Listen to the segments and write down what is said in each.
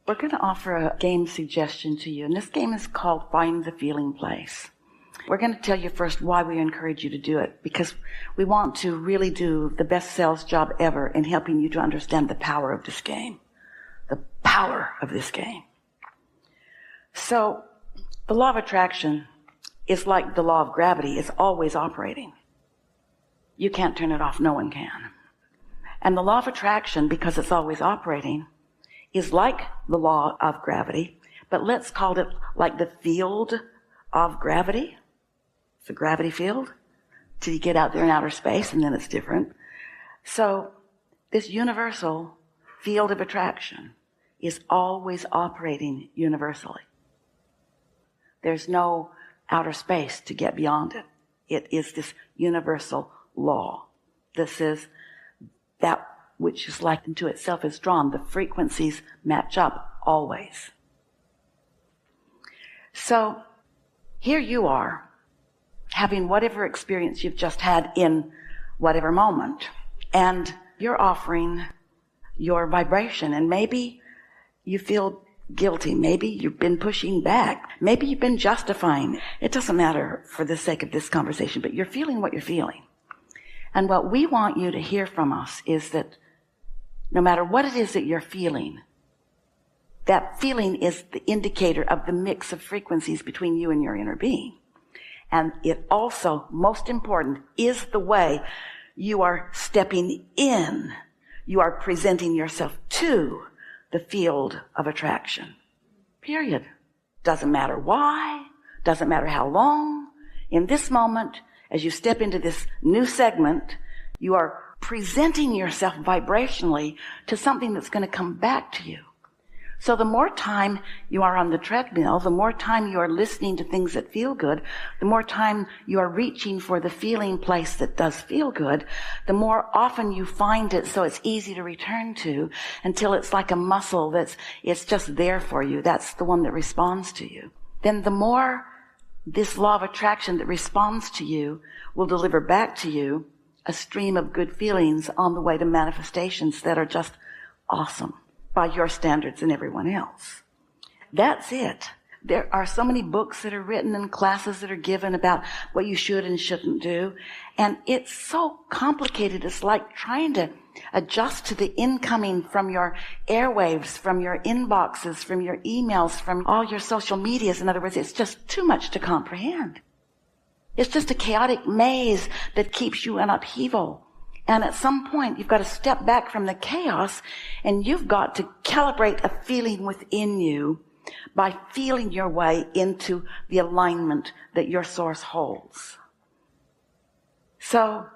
We're going to offer a game suggestion to you, and this game is called Find the Feeling Place. We're going to tell you first why we encourage you to do it, because we want to really do the best sales job ever in helping you to understand the power of this game. The power of this game. So, the law of attraction is like the law of gravity. It's always operating. You can't turn it off. No one can. And the law of attraction, because it's always operating, is like the law of gravity, but let's call it like the field of gravity. It's a gravity field till you get out there in outer space, and then it's different. So this universal field of attraction is always operating universally. There's no outer space to get beyond it. It is this universal law. This is that which is likened to itself is drawn. The frequencies match up always. So here you are, having whatever experience you've just had in whatever moment, and you're offering your vibration, and maybe you feel guilty, maybe you've been pushing back, maybe you've been justifying. It doesn't matter for the sake of this conversation, but you're feeling what you're feeling. And what we want you to hear from us is that no matter what it is that you're feeling, that feeling is the indicator of the mix of frequencies between you and your inner being. And it also, most important, is the way you are stepping in. You are presenting yourself to the field of attraction. Period. Doesn't matter why, doesn't matter how long. In this moment, as you step into this new segment, you are presenting yourself vibrationally to something that's going to come back to you. So the more time you are on the treadmill, the more time you are listening to things that feel good, the more time you are reaching for the feeling place that does feel good, the more often you find it so it's easy to return to until it's like a muscle it's just there for you. That's the one that responds to you. Then the more this law of attraction that responds to you will deliver back to you a stream of good feelings on the way to manifestations that are just awesome by your standards and everyone else. That's it. There are so many books that are written and classes that are given about what you should and shouldn't do. And it's so complicated. It's like trying to adjust to the incoming from your airwaves, from your inboxes, from your emails, from all your social medias. In other words, it's just too much to comprehend. It's just a chaotic maze that keeps you in upheaval. And at some point, you've got to step back from the chaos, and you've got to calibrate a feeling within you by feeling your way into the alignment that your source holds. So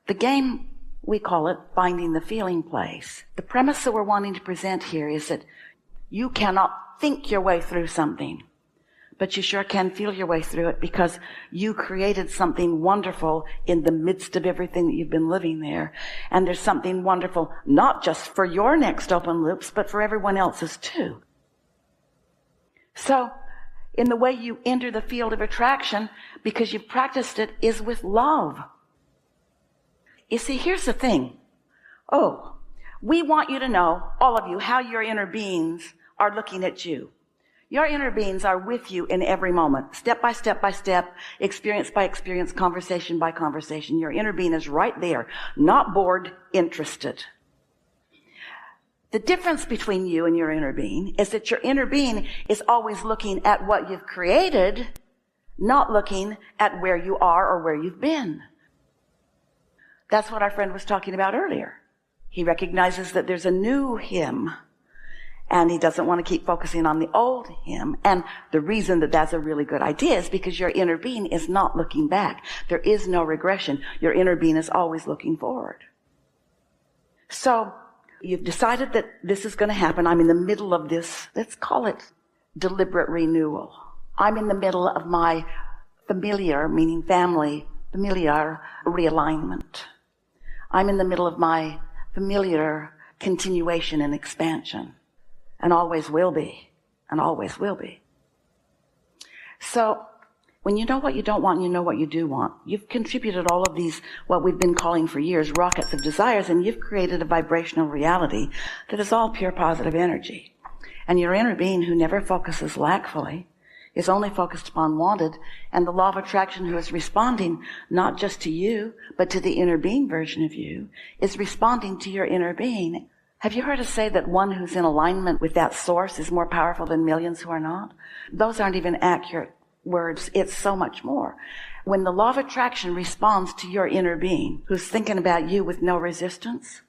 the game, we call it Finding the Feeling Place. The premise that we're wanting to present here is that you cannot think your way through something, but you sure can feel your way through it, because you created something wonderful in the midst of everything that you've been living there. And there's something wonderful, not just for your next open loops, but for everyone else's too. So, in the way you enter the field of attraction, because you've practiced it, is with love. You see, here's the thing. We want you to know, all of you, how your inner beings are looking at you. Your inner beings are with you in every moment, step by step by step, experience by experience, conversation by conversation. Your inner being is right there, not bored, interested. The difference between you and your inner being is that your inner being is always looking at what you've created, not looking at where you are or where you've been. That's what our friend was talking about earlier. He recognizes that there's a new him, and he doesn't want to keep focusing on the old him. And the reason that that's a really good idea is because your inner being is not looking back. There is no regression. Your inner being is always looking forward. So you've decided that this is going to happen. I'm in the middle of this, let's call it deliberate renewal. I'm in the middle of my familiar, meaning family, familiar realignment. I'm in the middle of my familiar continuation and expansion. And always will be. And always will be. So, when you know what you don't want and you know what you do want, you've contributed all of these, what we've been calling for years, rockets of desires, and you've created a vibrational reality that is all pure positive energy. And your inner being, who never focuses lackfully, is only focused upon wanted, and the law of attraction, who is responding not just to you, but to the inner being version of you, is responding to your inner being. Have you heard us say that one who's in alignment with that source is more powerful than millions who are not? Those aren't even accurate words. It's so much more. When the law of attraction responds to your inner being, who's thinking about you with no resistance,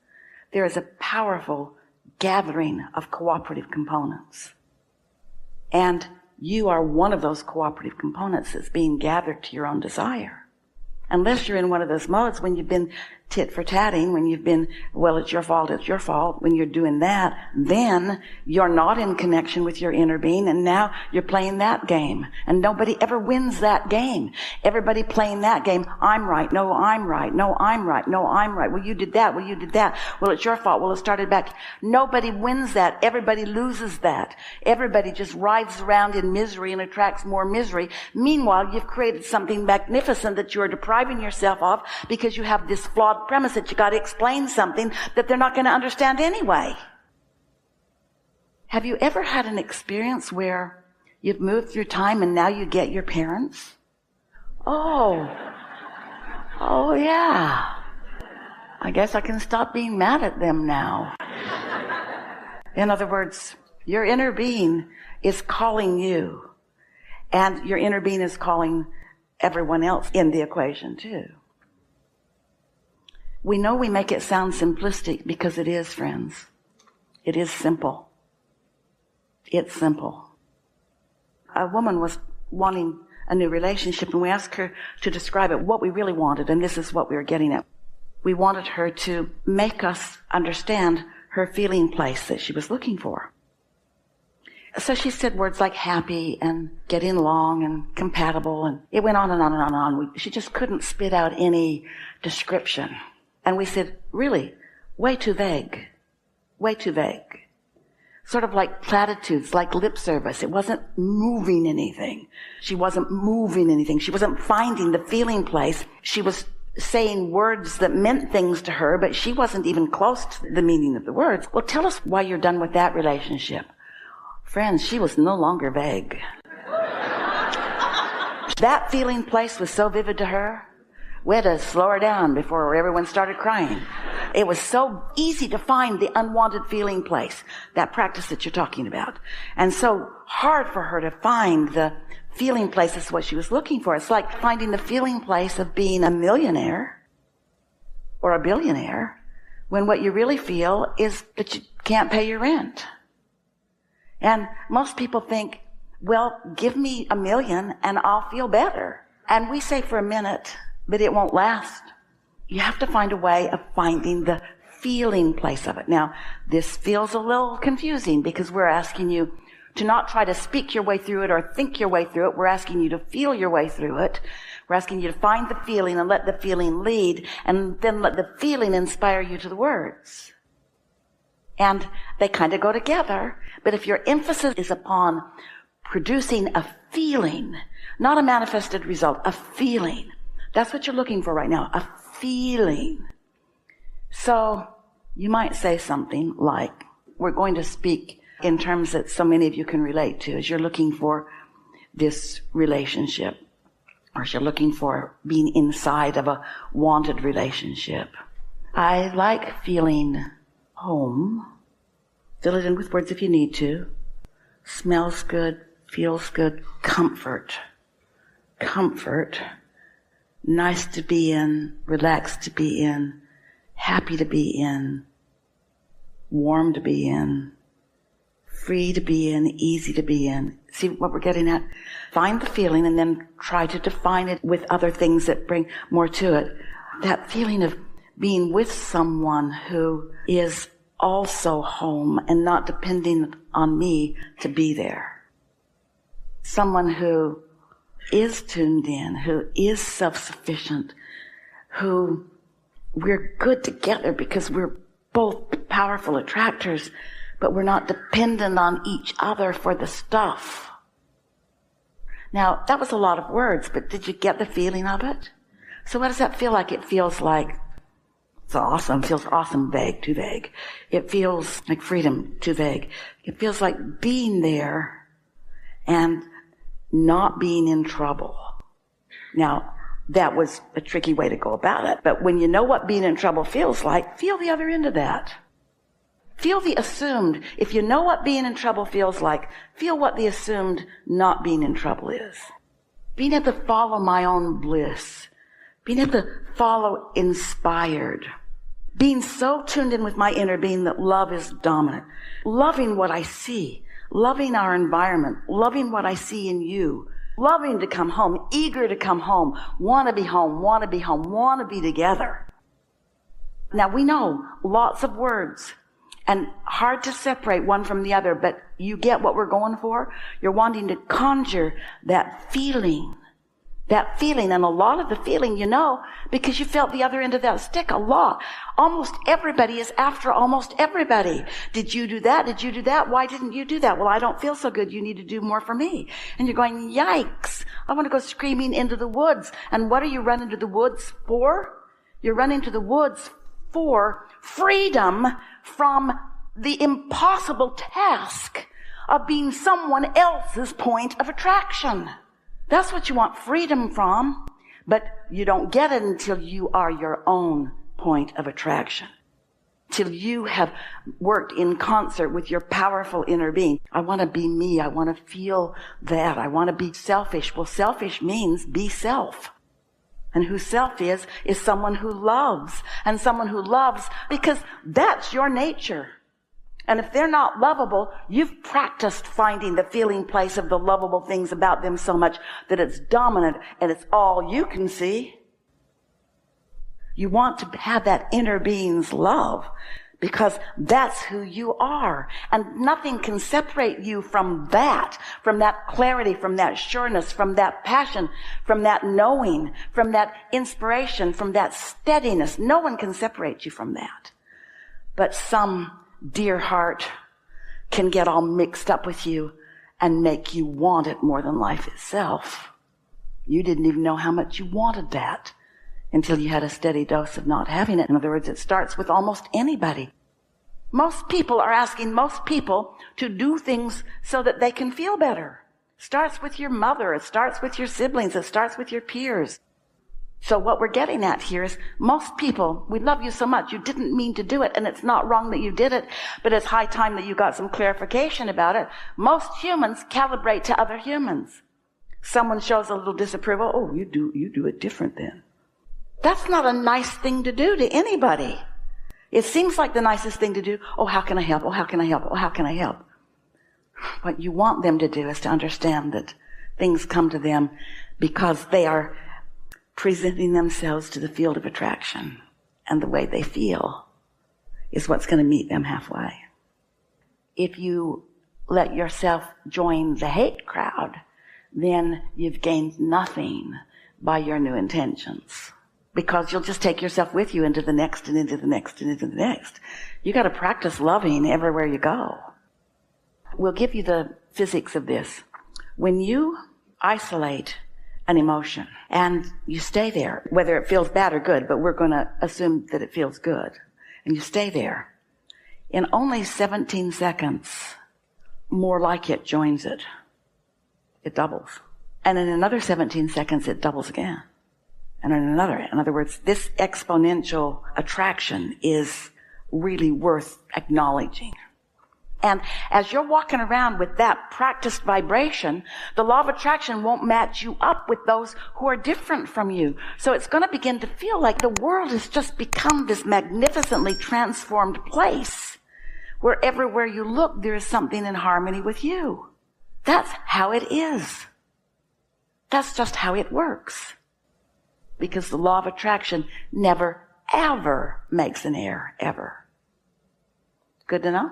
there is a powerful gathering of cooperative components. And you are one of those cooperative components that's being gathered to your own desire. Unless you're in one of those modes when you've been tit for tatting, when you've been, well, it's your fault, when you're doing that, then you're not in connection with your inner being, and now you're playing that game. And nobody ever wins that game. Everybody playing that game, I'm right, no, I'm right, no, I'm right, no, I'm right. Well, you did that, well, you did that. Well, it's your fault, well, it started back. Nobody wins that. Everybody loses that. Everybody just writhes around in misery and attracts more misery. Meanwhile, you've created something magnificent that you're depriving yourself of because you have this flawed premise that you got to explain something that they're not going to understand anyway. Have you ever had an experience where you've moved through time and now you get your parents? Oh yeah. I guess I can stop being mad at them now. In other words, your inner being is calling you, and your inner being is calling everyone else in the equation too. We know we make it sound simplistic because it is, friends. It is simple. It's simple. A woman was wanting a new relationship, and we asked her to describe it, what we really wanted, and this is what we were getting at. We wanted her to make us understand her feeling place that she was looking for. So she said words like happy and getting along and compatible, and it went on and on and on and on. She just couldn't spit out any description. And we said, really, way too vague. Way too vague. Sort of like platitudes, like lip service. It wasn't moving anything. She wasn't moving anything. She wasn't finding the feeling place. She was saying words that meant things to her, but she wasn't even close to the meaning of the words. Well, tell us why you're done with that relationship. Friends, she was no longer vague. That feeling place was so vivid to her, we had to slow her down before everyone started crying. It was so easy to find the unwanted feeling place, that practice that you're talking about. And so hard for her to find the feeling place. That's what she was looking for. It's like finding the feeling place of being a millionaire or a billionaire when what you really feel is that you can't pay your rent. And most people think, well, give me $1 million and I'll feel better. And we say for a minute, but it won't last. You have to find a way of finding the feeling place of it. Now, this feels a little confusing because we're asking you to not try to speak your way through it or think your way through it. We're asking you to feel your way through it. We're asking you to find the feeling and let the feeling lead, and then let the feeling inspire you to the words. And they kind of go together. But if your emphasis is upon producing a feeling, not a manifested result, a feeling, that's what you're looking for right now, a feeling. So you might say something like, we're going to speak in terms that so many of you can relate to as you're looking for this relationship, or as you're looking for being inside of a wanted relationship. I like feeling home. Fill it in with words if you need to. Smells good, feels good, comfort. Comfort. Nice to be in, relaxed to be in, happy to be in, warm to be in, free to be in, easy to be in. See what we're getting at? Find the feeling and then try to define it with other things that bring more to it. That feeling of being with someone who is also home and not depending on me to be there. Someone who is tuned in, who is self-sufficient, who we're good together because we're both powerful attractors, but we're not dependent on each other for the stuff. Now, that was a lot of words, but did you get the feeling of it? So what does that feel like? It feels like It's awesome. It feels awesome, vague, too vague. It feels like freedom, too vague. It feels like being there and not being in trouble. Now, that was a tricky way to go about it. But when you know what being in trouble feels like, feel the other end of that. Feel the assumed. If you know what being in trouble feels like, feel what the assumed not being in trouble is. Being able to follow my own bliss. Being able to follow inspired. Being so tuned in with my inner being that love is dominant. Loving what I see. Loving our environment. Loving what I see in you. Loving to come home. Eager to come home. Want to be home. Want to be home. Want to be together. Now we know lots of words and hard to separate one from the other, but you get what we're going for? You're wanting to conjure that feeling. That feeling, and a lot of the feeling you know because you felt the other end of that stick a lot. Almost everybody is after almost everybody. Did you do that? Did you do that? Why didn't you do that? Well, I don't feel so good. You need to do more for me. And you're going, yikes. I want to go screaming into the woods. And what are you running to the woods for? You're running to the woods for freedom from the impossible task of being someone else's point of attraction. That's what you want freedom from, but you don't get it until you are your own point of attraction. Till you have worked in concert with your powerful inner being. I want to be me. I want to feel that. I want to be selfish. Well, selfish means be self. And who self is someone who loves. And someone who loves because that's your nature. And if they're not lovable, you've practiced finding the feeling place of the lovable things about them so much that it's dominant and it's all you can see. You want to have that inner being's love because that's who you are. And nothing can separate you from that clarity, from that sureness, from that passion, from that knowing, from that inspiration, from that steadiness. No one can separate you from that. But some dear heart can get all mixed up with you and make you want it more than life itself. You didn't even know how much you wanted that until you had a steady dose of not having it. In other words, it starts with almost anybody. Most people are asking most people to do things so that they can feel better. It starts with your mother. It starts with your siblings. It starts with your peers. So what we're getting at here is most people, we love you so much, you didn't mean to do it, and it's not wrong that you did it, but it's high time that you got some clarification about it. Most humans calibrate to other humans. Someone shows a little disapproval, oh, you do it different then. That's not a nice thing to do to anybody. It seems like the nicest thing to do, oh, how can I help? Oh, how can I help? Oh, how can I help? What you want them to do is to understand that things come to them because they are presenting themselves to the field of attraction, and the way they feel is what's going to meet them halfway. If you let yourself join the hate crowd, then you've gained nothing by your new intentions, because you'll just take yourself with you into the next and into the next and into the next. You got to practice loving everywhere you go. We'll give you the physics of this. When you isolate an emotion and you stay there, whether it feels bad or good, but we're going to assume that it feels good, and you stay there, in only 17 seconds, more like it joins it. It doubles. And in another 17 seconds, it doubles again. And in another. In other words, this exponential attraction is really worth acknowledging. And as you're walking around with that practiced vibration, the law of attraction won't match you up with those who are different from you. So it's going to begin to feel like the world has just become this magnificently transformed place where everywhere you look, there is something in harmony with you. That's how it is. That's just how it works. Because the law of attraction never, ever makes an error, ever. Good to know?